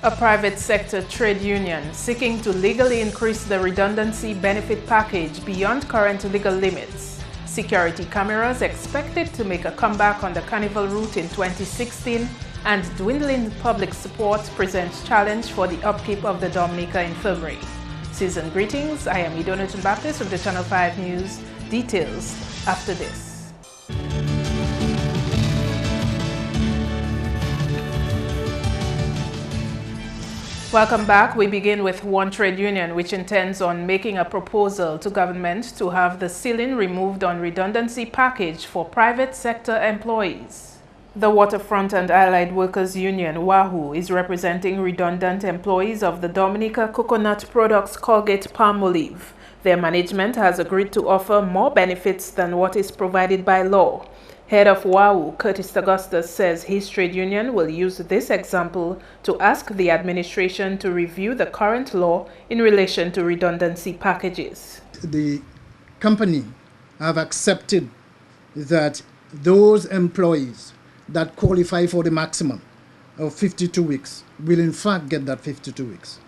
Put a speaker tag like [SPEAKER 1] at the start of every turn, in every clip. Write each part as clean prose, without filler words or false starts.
[SPEAKER 1] A private sector trade union seeking to legally increase the redundancy benefit package beyond current legal limits. Security cameras expected to make a comeback on the Carnival route in 2016, and dwindling public support presents challenge for the upkeep of the Dominica Infirmary. Season greetings, I am Idonatun Baptist with the Channel 5 News. Details after this. Welcome back. We begin with one trade union which intends on making a proposal to government to have the ceiling removed on redundancy package for private sector employees. The Waterfront and Allied Workers Union, WAHU, is representing redundant employees of the Dominica Coconut Products Colgate-Palmolive. Their management has agreed to offer more benefits than what is provided by law. Head of WAHU, Curtis Augustus, says his trade union will use this example to ask the administration to review the current law in relation to redundancy packages.
[SPEAKER 2] The company have accepted that those employees that qualify for the maximum of 52 weeks will in fact get that 52 weeks.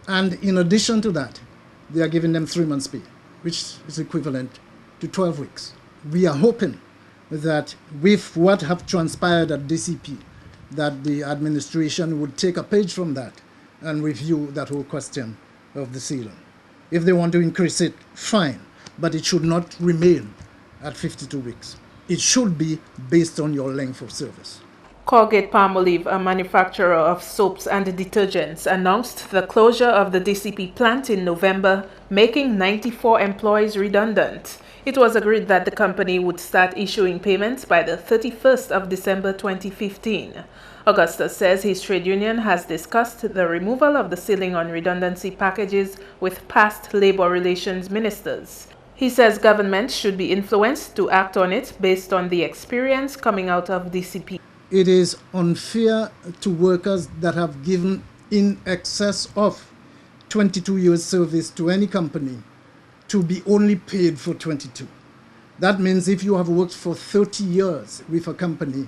[SPEAKER 2] And in addition to that, they are giving them 3 months pay, which is equivalent to 12 weeks. We are hoping that with what have transpired at DCP, that the administration would take a page from that and review that whole question of the ceiling. If they want to increase it, fine, but it should not remain at 52 weeks. It should be based on your length of service.
[SPEAKER 1] Colgate-Palmolive, a manufacturer of soaps and detergents, announced the closure of the DCP plant in November, making 94 employees redundant. It was agreed that the company would start issuing payments by the 31st of December 2015. Augustus says his trade union has discussed the removal of the ceiling on redundancy packages with past labor relations ministers. He says government should be influenced to act on it based on the experience coming out of DCP.
[SPEAKER 2] It is unfair to workers that have given in excess of 22 years service to any company to be only paid for 22. That means if you have worked for 30 years with a company,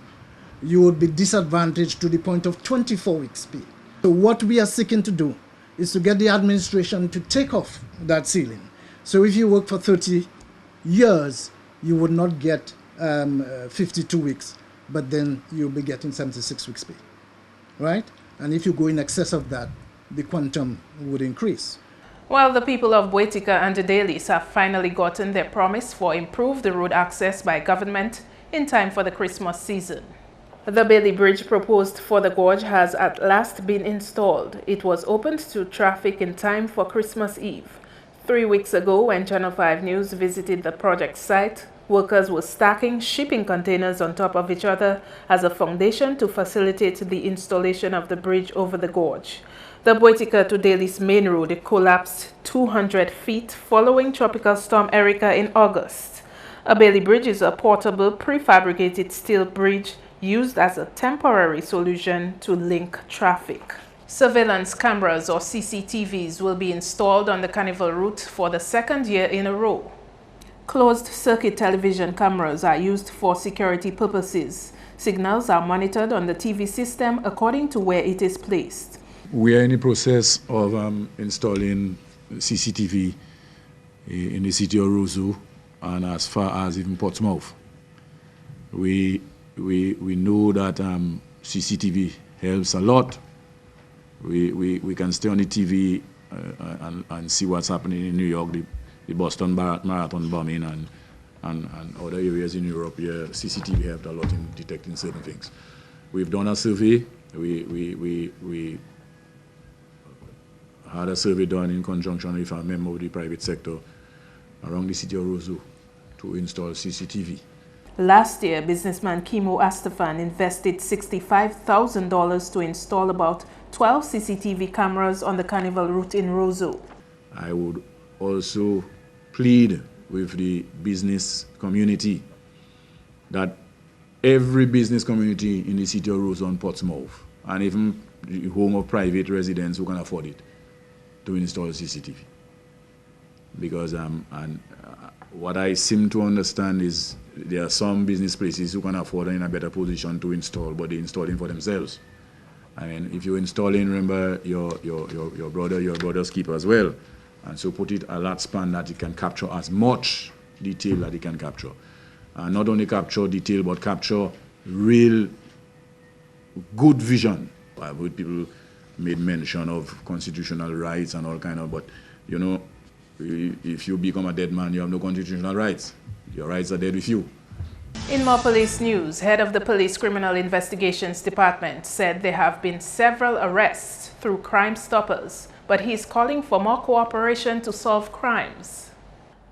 [SPEAKER 2] you would be disadvantaged to the point of 24 weeks pay. So what we are seeking to do is to get the administration to take off that ceiling. So if you work for 30 years, you would not get 52 weeks, but then you'll be getting 76 weeks pay, right? And if you go in excess of that, the quantum would increase.
[SPEAKER 1] Well, the people of Boetica and the Dailies have finally gotten their promise for improved road access by government in time for the Christmas season. The Bailey Bridge proposed for the gorge has at last been installed. It was opened to traffic in time for Christmas Eve. 3 weeks ago, when Channel 5 News visited the project site, workers were stacking shipping containers on top of each other as a foundation to facilitate the installation of the bridge over the gorge. The Boetica to Dailies main road collapsed 200 feet following Tropical Storm Erica in August. A Bailey Bridge is a portable, prefabricated steel bridge used as a temporary solution to link traffic. Surveillance cameras or CCTVs will be installed on the Carnival route for the second year in a row. Closed-circuit television cameras are used for security purposes. Signals are monitored on the TV system according to where it is placed.
[SPEAKER 3] We are in the process of installing CCTV in the city of Roseau and as far as even Portsmouth. We know that CCTV helps a lot. We can stay on the TV and see what's happening in New York, the Boston Marathon bombing and other areas in Europe where CCTV helped a lot in detecting certain things. We've done a survey. We had a survey done in conjunction with a member of the private sector around the city of Roseau to install CCTV.
[SPEAKER 1] Last year, businessman Kimo Astafan invested $65,000 to install about 12 CCTV cameras on the Carnival route in Roseau.
[SPEAKER 3] I would also plead with the business community that every business community in the city of Roseau and Portsmouth, and even the home of private residents who can afford it, to install CCTV. Because what I seem to understand is there are some business places who can afford it in a better position to install, but they install it for themselves. I mean, if you're installing, remember your brother's keeper as well. And so put it a lat span that it can capture as much detail that it can capture. And not only capture detail, but capture real good vision. People made mention of constitutional rights and all kind of, but you know, if you become a dead man, you have no constitutional rights. Your rights are dead with you.
[SPEAKER 1] In more police news, head of the Police Criminal Investigations Department said there have been several arrests through Crime Stoppers, but he's calling for more cooperation to solve crimes.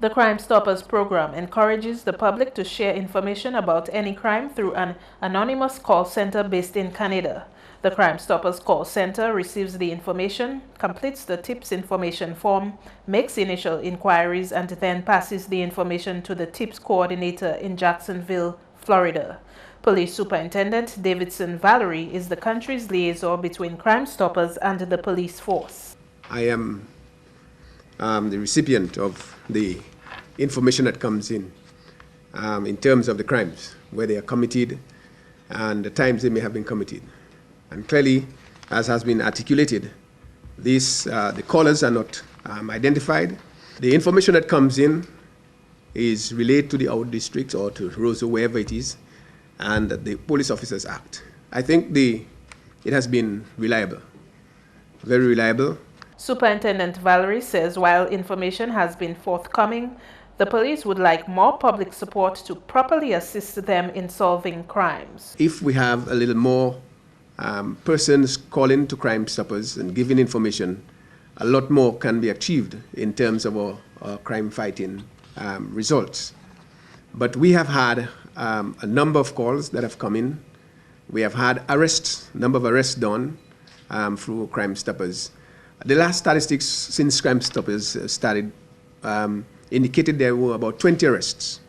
[SPEAKER 1] The Crime Stoppers program encourages the public to share information about any crime through an anonymous call center based in Canada. The Crime Stoppers call center receives the information, completes the tips information form, makes initial inquiries, and then passes the information to the tips coordinator in Jacksonville, Florida. Police Superintendent Davidson Valerie is the country's liaison between Crime Stoppers and the police force.
[SPEAKER 4] I am the recipient of the information that comes in terms of the crimes, where they are committed and the times they may have been committed. And clearly, as has been articulated, the callers are not identified. The information that comes in is relayed to the out district or to Roseau, wherever it is, and the police officers act. I think it has been reliable, very reliable.
[SPEAKER 1] Superintendent Valerie says while information has been forthcoming, the police would like more public support to properly assist them in solving crimes.
[SPEAKER 4] If we have a little more persons calling to Crime Stoppers and giving information, a lot more can be achieved in terms of our crime fighting results. But we have had a number of calls that have come in. We have had number of arrests done through Crime Stoppers. The last statistics since Crime Stoppers started indicated there were about 20 arrests.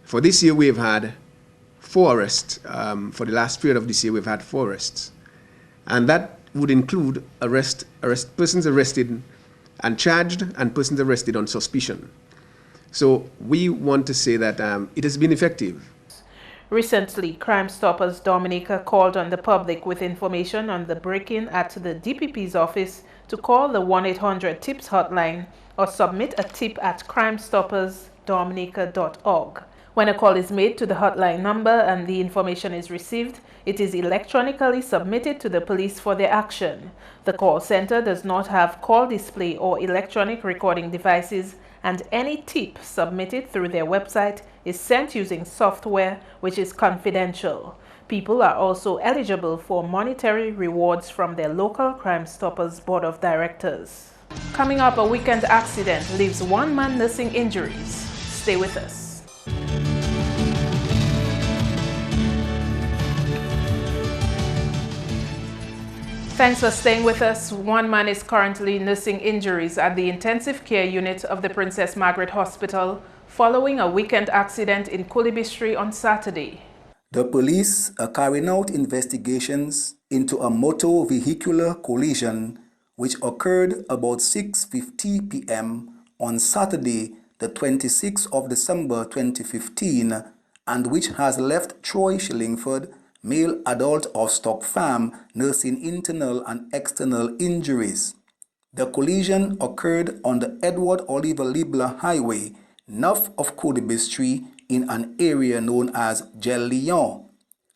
[SPEAKER 4] For this year, we have had 4 arrests. For the last period of this year, we've had 4 arrests. And that would include persons arrested and charged and persons arrested on suspicion. So we want to say that it has been effective.
[SPEAKER 1] Recently, Crime Stoppers Dominica called on the public with information on the break-in at the DPP's office to call the 1-800-TIPS hotline or submit a tip at crimestoppersdominica.org. When a call is made to the hotline number and the information is received, it is electronically submitted to the police for their action. The call center does not have call display or electronic recording devices, and any tip submitted through their website is sent using software which is confidential. People are also eligible for monetary rewards from their local Crime Stoppers Board of Directors. Coming up, a weekend accident leaves 1 man nursing injuries. Stay with us. Thanks for staying with us. 1 man is currently nursing injuries at the intensive care unit of the Princess Margaret Hospital following a weekend accident in Kulibistri on Saturday.
[SPEAKER 5] The police are carrying out investigations into a motor vehicular collision which occurred about 6:50 p.m. on Saturday, the 26th of December 2015, and which has left Troy Shillingford, male adult of Stock Farm, nursing internal and external injuries. The collision occurred on the Edward Oliver Libla Highway, north of Kulibistri, in an area known as Gel Lyon.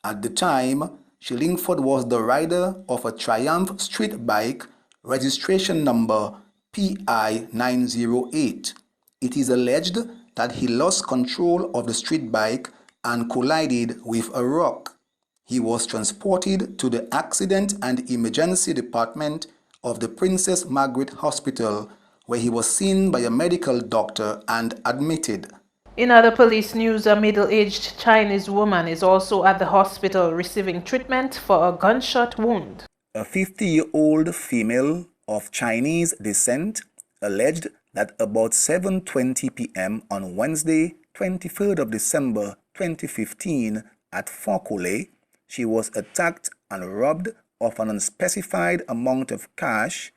[SPEAKER 5] At the time, Shillingford was the rider of a Triumph street bike, registration number PI 908. It is alleged that he lost control of the street bike and collided with a rock. He was transported to the Accident and Emergency Department of the Princess Margaret Hospital, where he was seen by a medical doctor and admitted.
[SPEAKER 1] In other police news, a middle-aged Chinese woman is also at the hospital receiving treatment for a gunshot wound.
[SPEAKER 5] A 50-year-old female of Chinese descent alleged that about 7:20 p.m. on Wednesday, 23rd of December 2015 at Fokole, she was attacked and robbed of an unspecified amount of cash,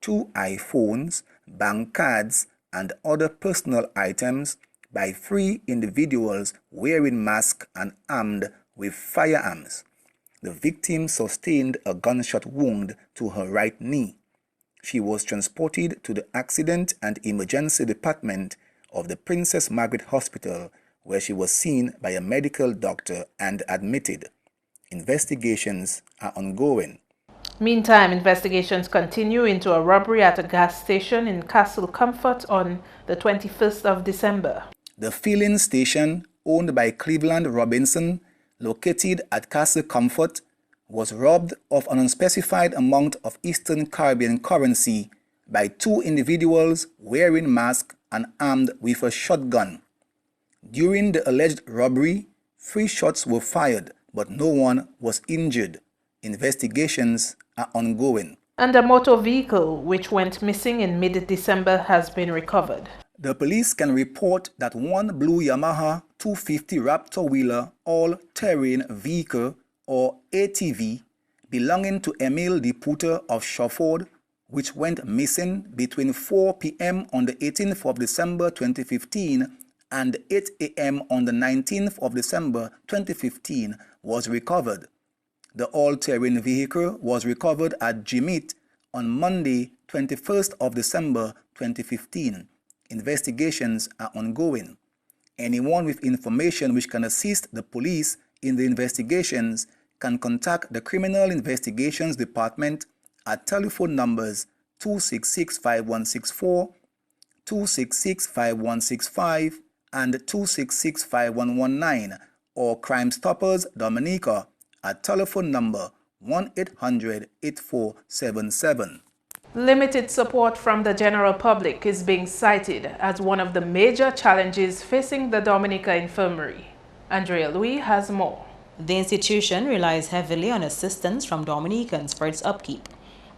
[SPEAKER 5] 2 iPhones, bank cards, and other personal items by 3 individuals wearing masks and armed with firearms. the victim sustained a gunshot wound to her right knee. She was transported to the Accident and Emergency Department of the Princess Margaret Hospital, where she was seen by a medical doctor and admitted. Investigations are ongoing.
[SPEAKER 1] Meantime, investigations continue into a robbery at a gas station in Castle Comfort on the 21st of December.
[SPEAKER 5] The filling station, owned by Cleveland Robinson, located at Castle Comfort, was robbed of an unspecified amount of Eastern Caribbean currency by two individuals wearing masks and armed with a shotgun. During the alleged robbery, 3 shots were fired, but no one was injured. Investigations are ongoing.
[SPEAKER 1] And a motor vehicle which went missing in mid-December has been recovered.
[SPEAKER 5] The police can report that one blue Yamaha 250 Raptor Wheeler all-terrain vehicle or ATV belonging to Emil Deputer of Shawford, which went missing between 4 p.m. on the 18th of December 2015 and 8 a.m. on the 19th of December 2015, was recovered. The all-terrain vehicle was recovered at Jimit on Monday, 21st of December 2015. Investigations are ongoing. Anyone with information which can assist the police in the investigations can contact the Criminal Investigations Department at telephone numbers 266-5164, 266-5165, and 266-5119, or Crime Stoppers Dominica at telephone number 1-800-8477.
[SPEAKER 1] Limited support from the general public is being cited as one of the major challenges facing the Dominica Infirmary. Andrea Louis has more.
[SPEAKER 6] The institution relies heavily on assistance from Dominicans for its upkeep.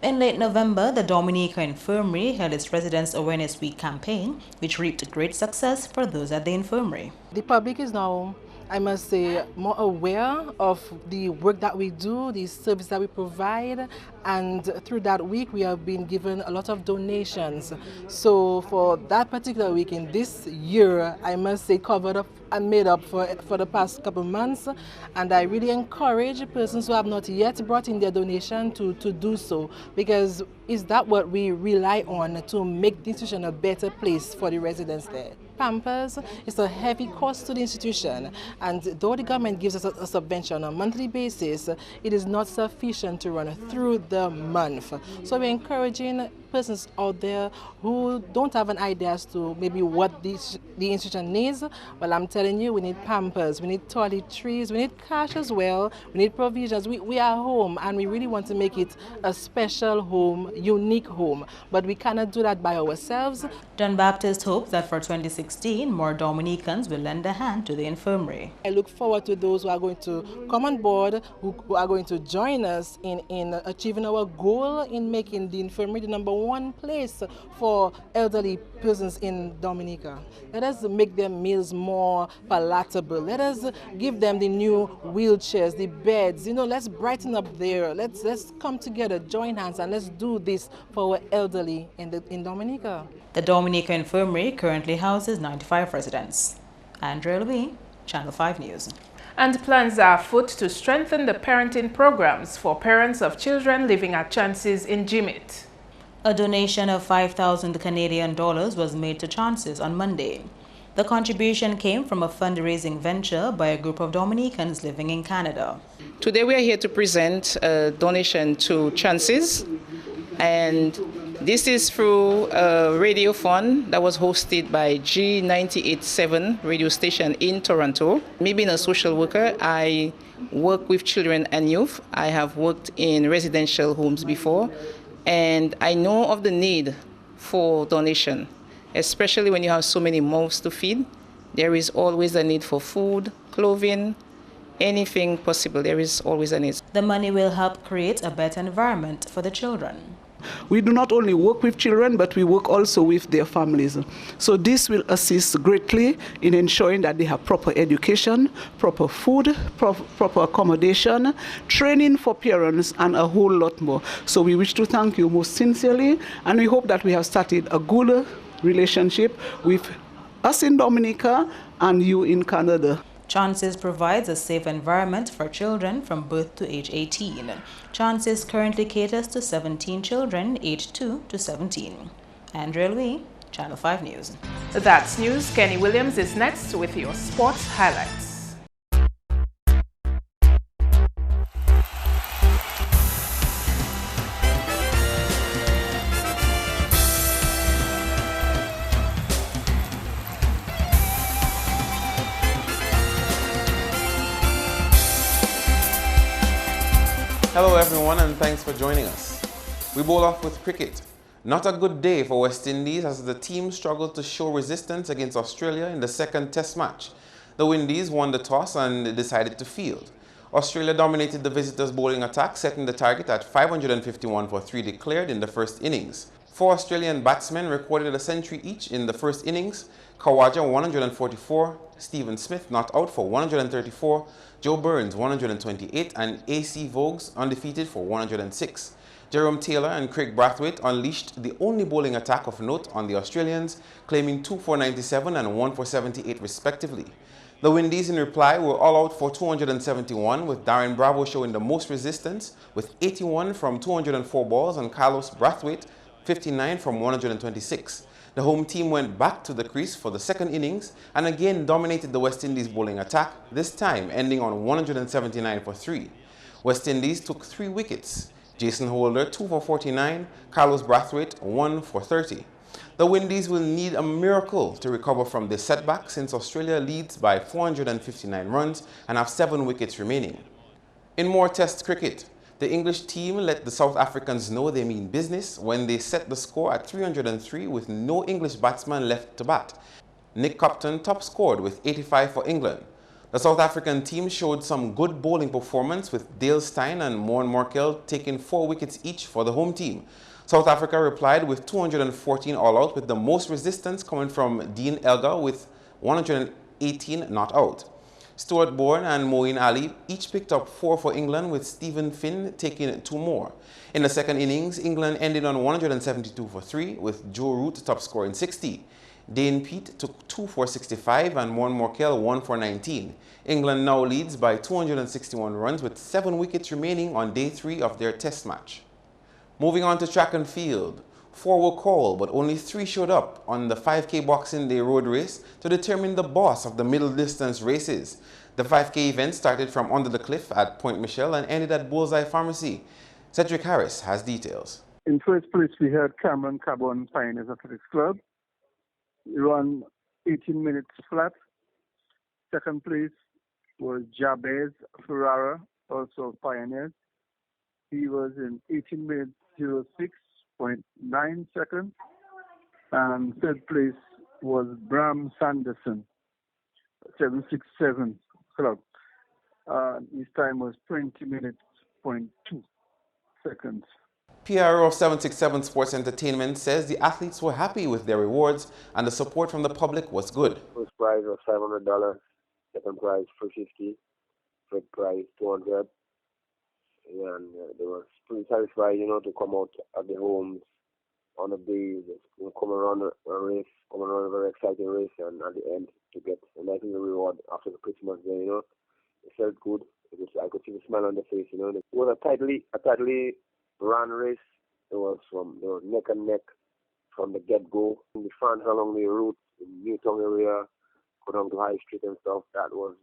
[SPEAKER 6] In late November, the Dominica Infirmary held its Residents Awareness Week campaign, which reaped great success for those at the infirmary.
[SPEAKER 7] The public is now, I must say, more aware of the work that we do, the service that we provide, and through that week we have been given a lot of donations. So for that particular week in this year, I must say, covered up and made up for the past couple months, and I really encourage persons who have not yet brought in their donation to do so, because is that what we rely on to make the institution a better place for the residents there. Pampers is a heavy cost to the institution, and though the government gives us a subvention on a monthly basis, it is not sufficient to run through the month. So we're encouraging persons out there who don't have an idea as to maybe what the institution needs. Well, I'm telling you, we need Pampers, we need toiletries, we need cash as well, we need provisions. We are home, and we really want to make it a special home, unique home, but we cannot do that by ourselves.
[SPEAKER 6] John Baptist hopes that for 2016, more Dominicans will lend a hand to the infirmary.
[SPEAKER 7] I look forward to those who are going to come on board, who are going to join us in achieving our goal in making the infirmary the #1 place for elderly persons in Dominica. Let us make their meals more palatable. Let us give them the new wheelchairs, the beds. Let's brighten up there. Let's come together, join hands, and let's do this for our elderly in Dominica.
[SPEAKER 6] The Dominica Infirmary currently houses 95 residents. Andrea Louis, Channel 5 News.
[SPEAKER 1] And plans are afoot to strengthen the parenting programs for parents of children living at Chances in Jimit.
[SPEAKER 6] A donation of 5,000 Canadian dollars was made to Chances on Monday. The contribution came from a fundraising venture by a group of Dominicans living in Canada.
[SPEAKER 8] Today we are here to present a donation to Chances, and this is through a radio fund that was hosted by G98.7 radio station in Toronto. Me being a social worker, I work with children and youth. I have worked in residential homes before, and I know of the need for donation, especially when you have so many mouths to feed. There is always a need for food, clothing, anything possible. There is always a need.
[SPEAKER 6] The money will help create a better environment for the children.
[SPEAKER 9] We do not only work with children, but we work also with their families. So this will assist greatly in ensuring that they have proper education, proper food, proper accommodation, training for parents, and a whole lot more. So we wish to thank you most sincerely, and we hope that we have started a good relationship with us in Dominica and you in Canada.
[SPEAKER 6] Chances provides a safe environment for children from birth to age 18. Chances currently caters to 17 children aged 2 to 17. Andrea Louis, Channel 5 News.
[SPEAKER 1] That's news. Kenny Williams is next with your sports highlights.
[SPEAKER 10] Hello everyone and thanks for joining us. We bowl off with cricket. Not a good day for West Indies as the team struggled to show resistance against Australia in the second test match. The Windies won the toss and decided to field. Australia dominated the visitors' bowling attack, setting the target at 551 for 3 declared in the first innings. 4 Australian batsmen recorded a century each in the first innings. Khawaja 144, Stephen Smith not out for 134, Joe Burns 128 and AC Vogues undefeated for 106. Jerome Taylor and Craig Brathwaite unleashed the only bowling attack of note on the Australians, claiming 2 for 97 and 1 for 78 respectively. The Windies in reply were all out for 271, with Darren Bravo showing the most resistance with 81 from 204 balls and Carlos Brathwaite 59 from 126. The home team went back to the crease for the second innings and again dominated the West Indies bowling attack, this time ending on 179 for 3. West Indies took 3 wickets. Jason Holder 2 for 49, Carlos Brathwaite 1 for 30. The Windies will need a miracle to recover from this setback since Australia leads by 459 runs and have 7 wickets remaining. In more Test cricket, the English team let the South Africans know they mean business when they set the score at 303 with no English batsman left to bat. Nick Cupton top scored with 85 for England. The South African team showed some good bowling performance with Dale Steyn and Mohan Morkel taking 4 wickets each for the home team. South Africa replied with 214 all out, with the most resistance coming from Dean Elgar with 118 not out. Stuart Bourne and Moeen Ali each picked up 4 for England, with Stephen Finn taking 2 more. In the second innings, England ended on 172 for 3, with Joe Root top scoring 60. Dane Peat took 2 for 65 and Mohan Morkel 1 for 19. England now leads by 261 runs with 7 wickets remaining on day 3 of their test match. Moving on to track and field. 4 were called, but only 3 showed up on the 5K Boxing Day road race to determine the boss of the middle distance races. The 5K event started from under the cliff at Point Michelle and ended at Bullseye Pharmacy. Cedric Harris has details.
[SPEAKER 11] In first place, we had Cameron Cabon Pioneers Athletics Club. He ran 18 minutes flat. Second place was Jabez Ferrara, also Pioneers. He was in 18 minutes 06.9 seconds. And third place was Bram Sanderson, 767 club. His time was 20 minutes 0.2 seconds.
[SPEAKER 10] PRO of 767 Sports Entertainment says the athletes were happy with their rewards and the support from the public was good.
[SPEAKER 12] First prize was $500, second prize $450, third prize $200. And they were pretty satisfied, to come out at the homes on the day, come around a race, come around a very exciting race, and at the end to get a nice little reward after the Christmas day, It felt good. I could see the smile on the face, It was a tightly run race. They were neck and neck from the get-go. The fans along the route in Newtown area, go down to High Street and stuff. That was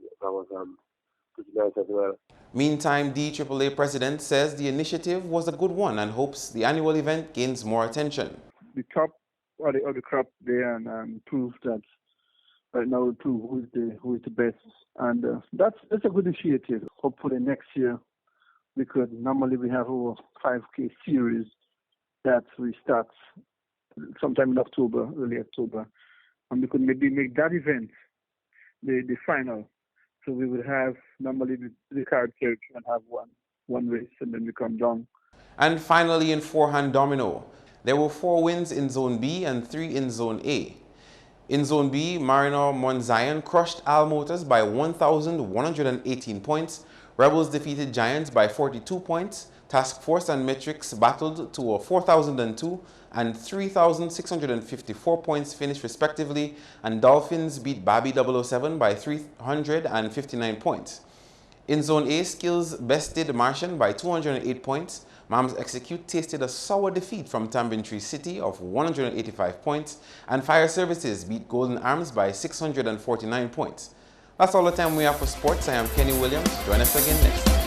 [SPEAKER 12] pretty nice as well.
[SPEAKER 10] Meantime, DAAA president says the initiative was a good one and hopes the annual event gains more attention.
[SPEAKER 11] The top of the crop there and prove that right now we prove who is the best, and that's a good initiative. Hopefully next year normally we have our 5K series that we start sometime in October, early October, and we could maybe make that event the final. So we would have normally the card church and have one race and then we come down.
[SPEAKER 10] And finally in forehand domino, there were 4 wins in Zone B and 3 in Zone A. In Zone B, Mariner Monzion crushed Al Motors by 1,118 points. Rebels defeated Giants by 42 points. Task Force and Metrics battled to a 4,002 and 3,654 points finish respectively, and Dolphins beat Babi 007 by 359 points. In Zone A, Skills bested Martian by 208 points. Mams Execute tasted a sour defeat from Tambin City of 185 points, and Fire Services beat Golden Arms by 649 points. That's all the time we have for sports. I am Kenny Williams. Join us again next time.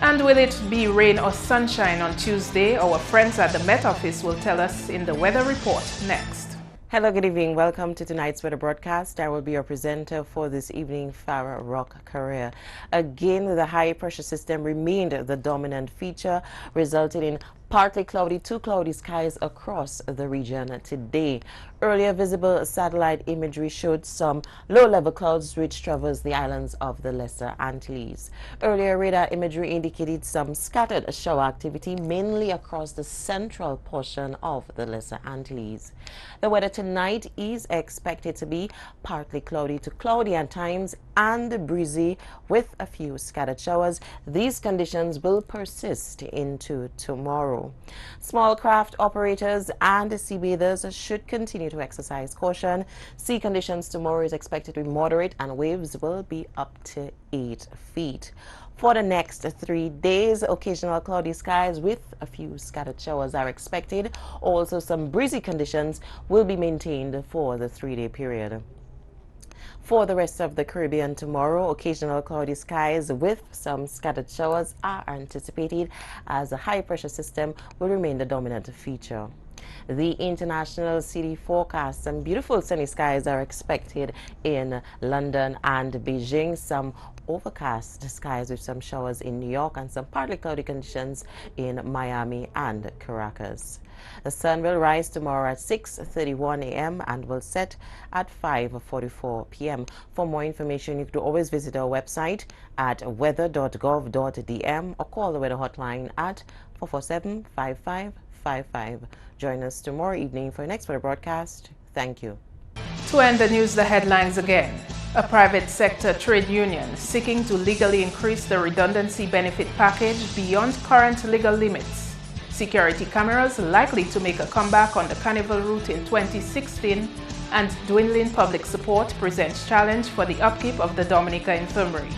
[SPEAKER 1] And will it be rain or sunshine on Tuesday? Our friends at the Met Office will tell us in the weather report next.
[SPEAKER 13] Hello, good evening. Welcome to tonight's weather broadcast. I will be your presenter for this evening, Farah Rock Korea. Again, the high pressure system remained the dominant feature, resulting in partly cloudy to cloudy skies across the region today. Earlier visible satellite imagery showed some low-level clouds which traverse the islands of the Lesser Antilles. Earlier radar imagery indicated some scattered shower activity, mainly across the central portion of the Lesser Antilles. The weather tonight is expected to be partly cloudy to cloudy at times and breezy with a few scattered showers. These conditions will persist into tomorrow. Small craft operators and sea bathers should continue to exercise caution. Sea conditions tomorrow is expected to be moderate and waves will be up to 8 feet. For the next 3 days, occasional cloudy skies with a few scattered showers are expected. Also, some breezy conditions will be maintained for the 3-day period. For the rest of the Caribbean tomorrow, occasional cloudy skies with some scattered showers are anticipated as a high pressure system will remain the dominant feature. The international city forecast, some beautiful sunny skies are expected in London and Beijing, some overcast skies with some showers in New York, and some partly cloudy conditions in Miami and Caracas. The sun will rise tomorrow at 6:31 a.m. and will set at 5:44 p.m. For more information, you can always visit our website at weather.gov.dm or call the weather hotline at 447-5555. Join us tomorrow evening for our next weather broadcast. Thank you.
[SPEAKER 1] To end the news, the headlines again. A private sector trade union seeking to legally increase the redundancy benefit package beyond current legal limits. Security cameras likely to make a comeback on the Carnival route in 2016, and dwindling public support presents challenge for the upkeep of the Dominica Infirmary.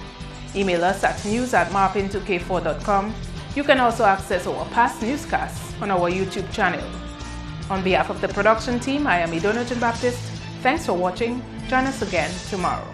[SPEAKER 1] Email us at news@mon28thDec2k15News.com. You can also access our past newscasts on our YouTube channel. On behalf of the production team, I am Idona Jean Baptiste. Thanks for watching. Join us again tomorrow.